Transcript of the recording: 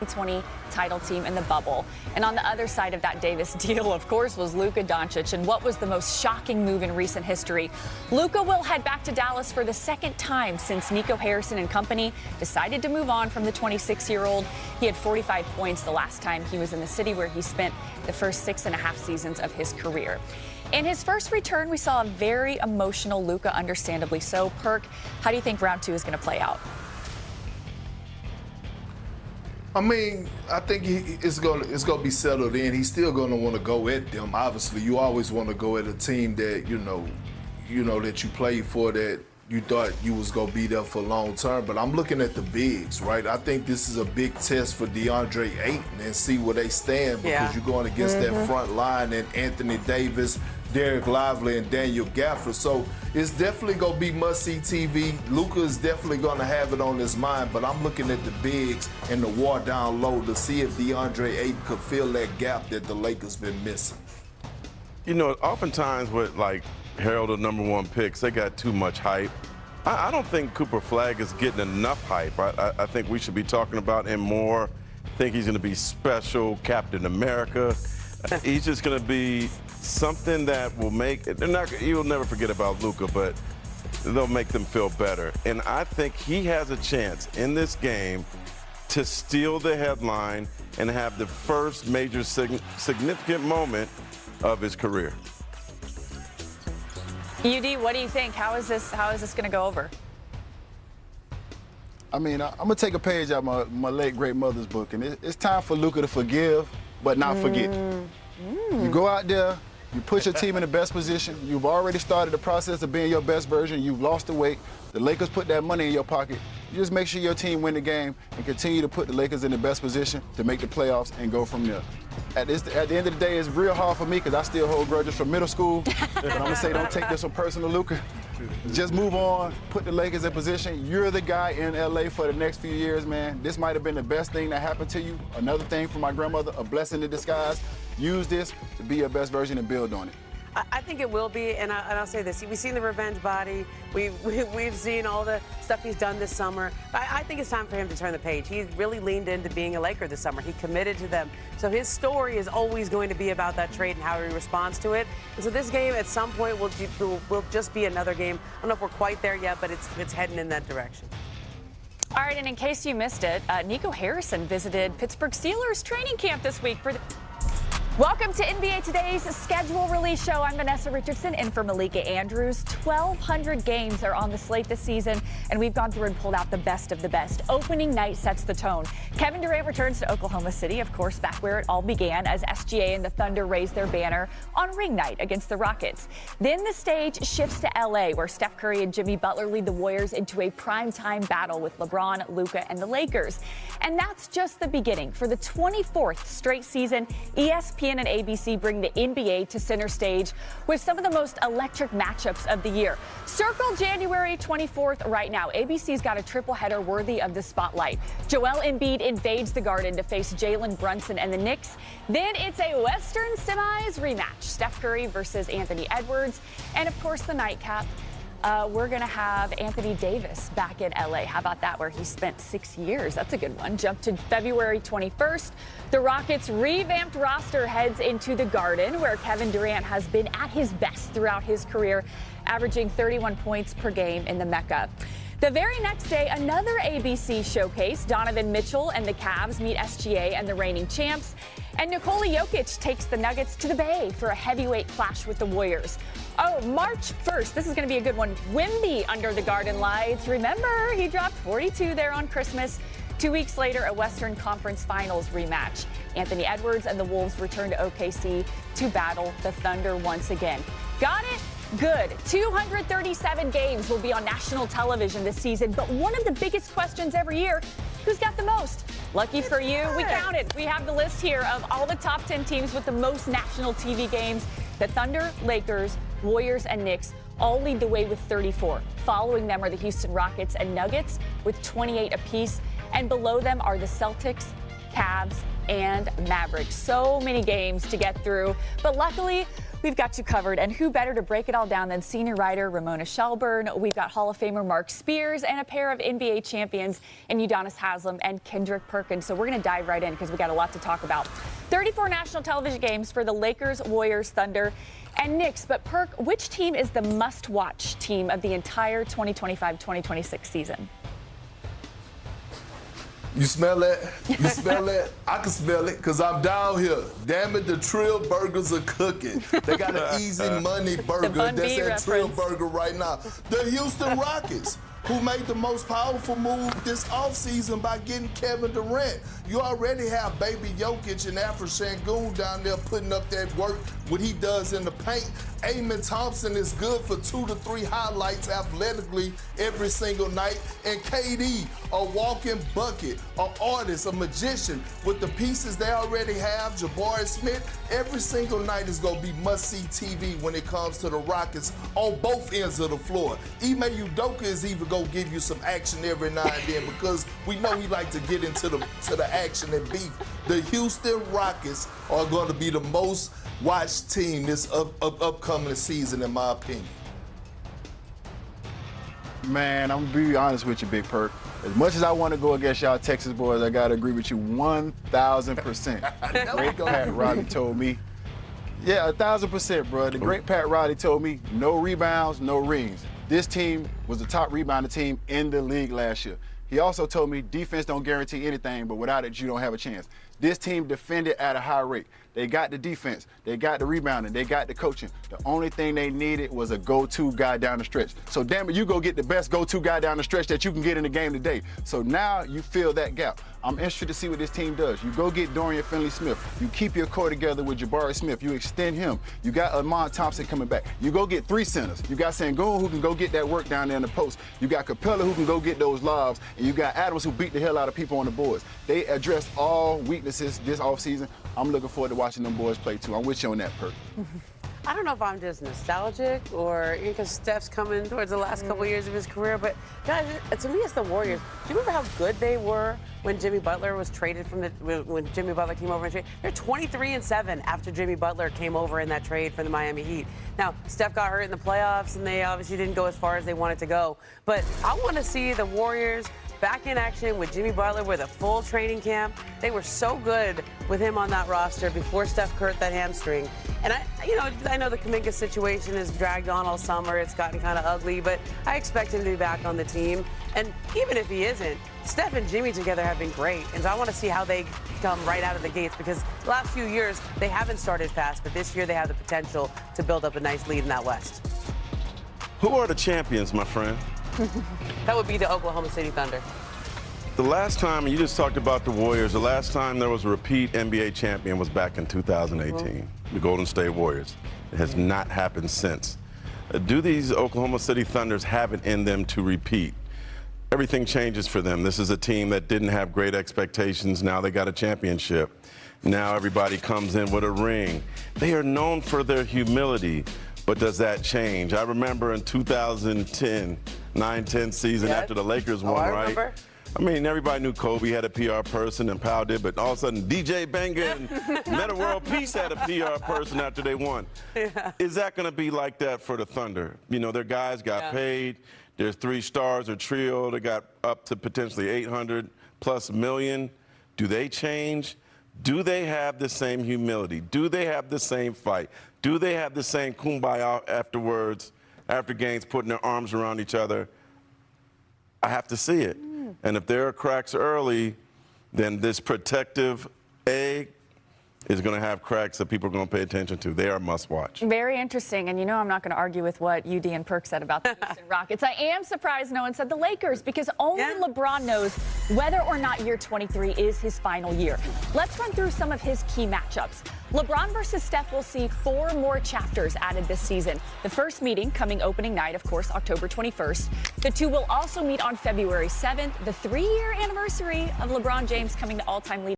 2020 title team in the bubble. And on the other side of that Davis deal, of course, was Luka Doncic. And what was the most shocking move in recent history? Luka will head back to Dallas for the second time since Nico Harrison and company decided to move on from the 26-year-old. He had 45 points the last time he was in the city, where he spent the first 6.5 seasons of his career. In his first return, we saw a very emotional Luka, understandably so. Perk, how do you think round 2 is going to play out? I mean, I think it's gonna be settled in. He's still gonna want to go at them. Obviously, you always want to go at a team that you know that you played for, that you thought you was gonna be there for long term. But I'm looking at the bigs, right? I think this is a big test for DeAndre Ayton and see where they stand, because you're going against that front line and Anthony Davis, Derek Lively, and Daniel Gafford. So it's definitely going to be must-see TV. Luka is definitely going to have it on his mind, but I'm looking at the bigs and the war down low to see if DeAndre Ayton could fill that gap that the Lakers been missing. You know, oftentimes with, like, heralded #1 picks, they got too much hype. I don't think Cooper Flagg is getting enough hype. I think we should be talking about him more. I think he's going to be special, Captain America. He's just going to be something that will make you'll never forget about Luka, but they'll make them feel better. And I think he has a chance in this game to steal the headline and have the first major significant moment of his career. UD, what do you think? How is this going to go over? I mean, I'm going to take a page out of my late great mother's book, and it's time for Luka to forgive but not forget. You go out there, you put your team in the best position. You've already started the process of being your best version. You've lost the weight. The Lakers put that money in your pocket. You just make sure your team win the game and continue to put the Lakers in the best position to make the playoffs and go from there. At the end of the day, it's real hard for me because I still hold grudges from middle school. But I'm going to say, don't take this one personal, Luka. Just move on, put the Lakers in position. You're the guy in LA for the next few years, man. This might have been the best thing that happened to you. Another thing from my grandmother, a blessing in disguise. Use this to be your best version and build on it. I think it will be, and I'll say this. We've seen the revenge body. We've seen all the stuff he's done this summer. I think it's time for him to turn the page. He's really leaned into being a Laker this summer. He committed to them. So his story is always going to be about that trade and how he responds to it. And so this game at some point will just be another game. I don't know if we're quite there yet, but it's heading in that direction. All right, and in case you missed it, Nico Harrison visited Pittsburgh Steelers training camp this week for the... Welcome to NBA Today's schedule release show. I'm Vanessa Richardson in for Malika Andrews. 1,200 games are on the slate this season, and we've gone through and pulled out the best of the best. Opening night sets the tone. Kevin Durant returns to Oklahoma City, of course, back where it all began, as SGA and the Thunder raised their banner on ring night against the Rockets. Then the stage shifts to LA, where Steph Curry and Jimmy Butler lead the Warriors into a primetime battle with LeBron, Luka, and the Lakers. And that's just the beginning. For the 24th straight season, ESPN and ABC bring the NBA to center stage with some of the most electric matchups of the year. Circle January 24th right now. ABC's got a triple header worthy of the spotlight. Joel Embiid invades the Garden to face Jalen Brunson and the Knicks. Then it's a Western Semis rematch. Steph Curry versus Anthony Edwards. And, of course, the nightcap. We're going to have Anthony Davis back in LA. How about that, where he spent 6 years? That's a good one. Jump to February 21st. The Rockets' revamped roster heads into the Garden, where Kevin Durant has been at his best throughout his career, averaging 31 points per game in the Mecca. The very next day, another ABC showcase. Donovan Mitchell and the Cavs meet SGA and the reigning champs. And Nikola Jokic takes the Nuggets to the Bay for a heavyweight clash with the Warriors. Oh, March 1st, this is going to be a good one. Wemby under the Garden lights. Remember, he dropped 42 there on Christmas. 2 weeks later, a Western Conference Finals rematch. Anthony Edwards and the Wolves return to OKC to battle the Thunder once again. Got it? Good. 237 games will be on national television this season, but one of the biggest questions every year, who's got the most? Lucky for you, we counted. We have the list here of all the top 10 teams with the most national TV games. The Thunder, Lakers, Warriors, and Knicks all lead the way with 34. Following them are the Houston Rockets and Nuggets with 28 apiece. And below them are the Celtics, Cavs, and Mavericks. So many games to get through. But luckily, We've got you covered, and who better to break it all down than senior writer Ramona Shelburne. We've got Hall of Famer Mark Spears and a pair of NBA champions in Udonis Haslem and Kendrick Perkins. So we're going to dive right in because we got a lot to talk about. 34 national television games for the Lakers, Warriors, Thunder, and Knicks. But Perk, which team is the must-watch team of the entire 2025-2026 season? You smell that? You smell that? I can smell it because I'm down here. Damn it, the Trill Burgers are cooking. They got an easy money burger. That's that Trill Burger right now. The Houston Rockets, who made the most powerful move this offseason by getting Kevin Durant. You already have Baby Jokic and Afro Şengün down there putting up that work, what he does in the paint. Eamon Thompson is good for 2 to 3 highlights athletically every single night. And KD, a walking bucket, an artist, a magician, with the pieces they already have, Jabari Smith, every single night is going to be must-see TV when it comes to the Rockets on both ends of the floor. Ime Udoka is even going to give you some action every now and then because we know he like to get into the action and beef. The Houston Rockets are going to be the most watched team this upcoming season, in my opinion. Man, I'm gonna be honest with you, Big Perk. As much as I want to go against y'all Texas boys, I gotta agree with you 1,000%. Great Pat Riley told me. Yeah, 1,000%, bro. The great Pat Riley told me no rebounds, no rings. This team was the top rebounding team in the league last year. He also told me defense don't guarantee anything, but without it, you don't have a chance. This team defended at a high rate. They got the defense, they got the rebounding, they got the coaching. The only thing they needed was a go-to guy down the stretch. So damn it, you go get the best go-to guy down the stretch that you can get in the game today. So now you fill that gap. I'm interested to see what this team does. You go get Dorian Finney-Smith. You keep your core together with Jabari Smith. You extend him. You got Lamar Thompson coming back. You go get 3 centers. You got Şengün who can go get that work down there in the post. You got Capella who can go get those lobs. And you got Adams who beat the hell out of people on the boards. They addressed all weaknesses this offseason. I'm looking forward to watching them boys play too. I'm with you on that, Perk. I don't know if I'm just nostalgic or because Steph's coming towards the last couple years of his career, but guys, to me, it's the Warriors. Do you remember how good they were when Jimmy Butler was traded when Jimmy Butler came over and traded? They're 23-7 after Jimmy Butler came over in that trade for the Miami Heat. Now, Steph got hurt in the playoffs, and they obviously didn't go as far as they wanted to go. But I want to see the Warriors back in action with Jimmy Butler with a full training camp. They were so good with him on that roster before Steph hurt that hamstring. And I know the Kuminga situation has dragged on all summer. It's gotten kind of ugly, but I expect him to be back on the team. And even if he isn't, Steph and Jimmy together have been great. And so I want to see how they come right out of the gates because the last few years they haven't started fast, but this year they have the potential to build up a nice lead in that West. Who are the champions, my friend? That would be the Oklahoma City Thunder. The last time, you just talked about the Warriors, the last time there was a repeat NBA champion was back in 2018, the Golden State Warriors. It has not happened since. Do these Oklahoma City Thunders have it in them to repeat? Everything changes for them. This is a team that didn't have great expectations. Now they got a championship. Now everybody comes in with a ring. They are known for their humility, but does that change? I remember in 2010, 9-10 season after the Lakers won, I right? remember. I mean, everybody knew Kobe had a PR person and Powell did, but all of a sudden DJ Banger and Meta World Peace had a PR person after they won. Yeah. Is that going to be like that for the Thunder? You know, their guys got paid. There's 3 stars or trio. They got up to potentially $800+ million. Do they change? Do they have the same humility? Do they have the same fight? Do they have the same kumbaya afterwards, after games, putting their arms around each other? I have to see it. And if there are cracks early, then this protective egg is going to have cracks that people are going to pay attention to. They are must-watch. Very interesting. And you know I'm not going to argue with what UD and Perk said about the Houston Rockets. I am surprised no one said the Lakers because only LeBron knows whether or not year 23 is his final year. Let's run through some of his key matchups. LeBron versus Steph will see 4 more chapters added this season. The first meeting coming opening night, of course, October 21st. The two will also meet on February 7th, the 3-year anniversary of LeBron James coming to all-time lead.